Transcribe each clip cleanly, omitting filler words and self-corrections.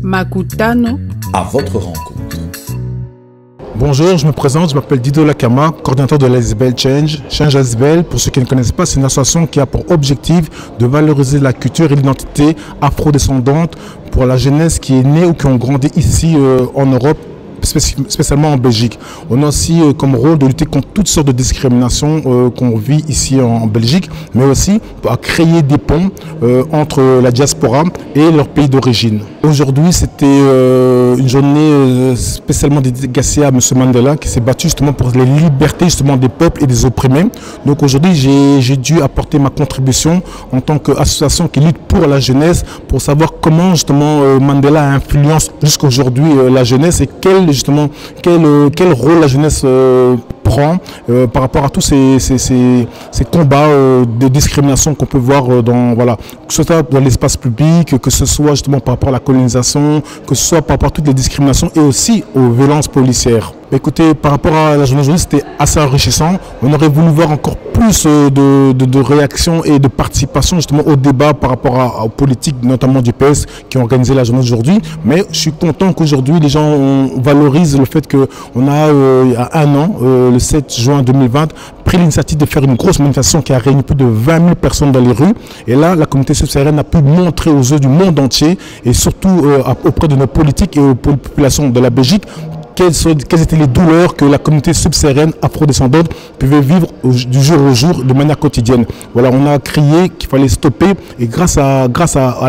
Makutano. À votre rencontre. Bonjour, je me présente, je m'appelle Dido Lakama, coordinateur de l'ASBL Change. Change ASBL, pour ceux qui ne connaissent pas, c'est une association qui a pour objectif de valoriser la culture et l'identité afro-descendante pour la jeunesse qui est née ou qui ont grandi ici en Europe, spécialement en Belgique. On a aussi comme rôle de lutter contre toutes sortes de discriminations qu'on vit ici en Belgique, mais aussi à créer des ponts entre la diaspora et leur pays d'origine. Aujourd'hui, c'était une journée spécialement dédicacée à M. Mandela qui s'est battu justement pour les libertés justement des peuples et des opprimés. Donc aujourd'hui, j'ai dû apporter ma contribution en tant qu'association qui lutte pour la jeunesse, pour savoir comment justement Mandela influence jusqu'aujourd'hui la jeunesse et quel rôle la jeunesse prend par rapport à tous ces combats de discrimination qu'on peut voir dans, voilà, que ce soit dans l'espace public, que ce soit justement par rapport à la colonisation, que ce soit par rapport à toutes les discriminations et aussi aux violences policières. Écoutez, par rapport à la journée d'aujourd'hui, c'était assez enrichissant. On aurait voulu voir encore plus de réactions et de participation justement au débat par rapport aux politiques, notamment du PS, qui ont organisé la journée d'aujourd'hui. Mais je suis content qu'aujourd'hui, les gens valorisent le fait qu'on a, il y a un an, le 7 juin 2020, pris l'initiative de faire une grosse manifestation qui a réuni plus de 20 000 personnes dans les rues. Et là, la communauté subsaharienne a pu montrer aux yeux du monde entier et surtout auprès de nos politiques et aux populations de la Belgique quelles étaient les douleurs que la communauté subsaharienne afrodescendante pouvait vivre du jour au jour de manière quotidienne. Voilà, on a crié qu'il fallait stopper et grâce à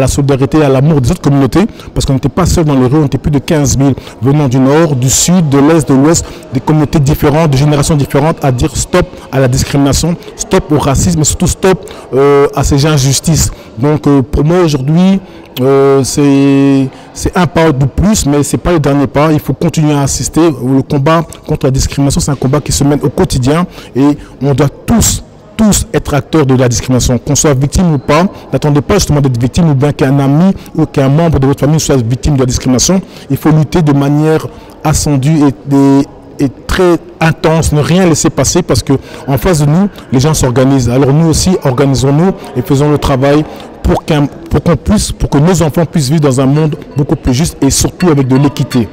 la solidarité et à l'amour des autres communautés, parce qu'on n'était pas seul dans les rues, on était plus de 15 000 venant du nord, du sud, de l'est, de l'ouest, des communautés différentes, de générations différentes, à dire stop à la discrimination, stop au racisme et surtout stop à ces injustices. Donc pour moi aujourd'hui, c'est un pas de plus, mais ce n'est pas le dernier pas. Il faut continuer à assister. Le combat contre la discrimination, c'est un combat qui se mène au quotidien et on doit tous être acteurs de la discrimination, qu'on soit victime ou pas. N'attendez pas justement d'être victime ou bien qu'un ami ou qu'un membre de votre famille soit victime de la discrimination. Il faut lutter de manière ascendue et très intense, ne rien laisser passer parce qu'en face de nous, les gens s'organisent. Alors nous aussi, organisons-nous et faisons le travail pour que nos enfants puissent vivre dans un monde beaucoup plus juste et surtout avec de l'équité.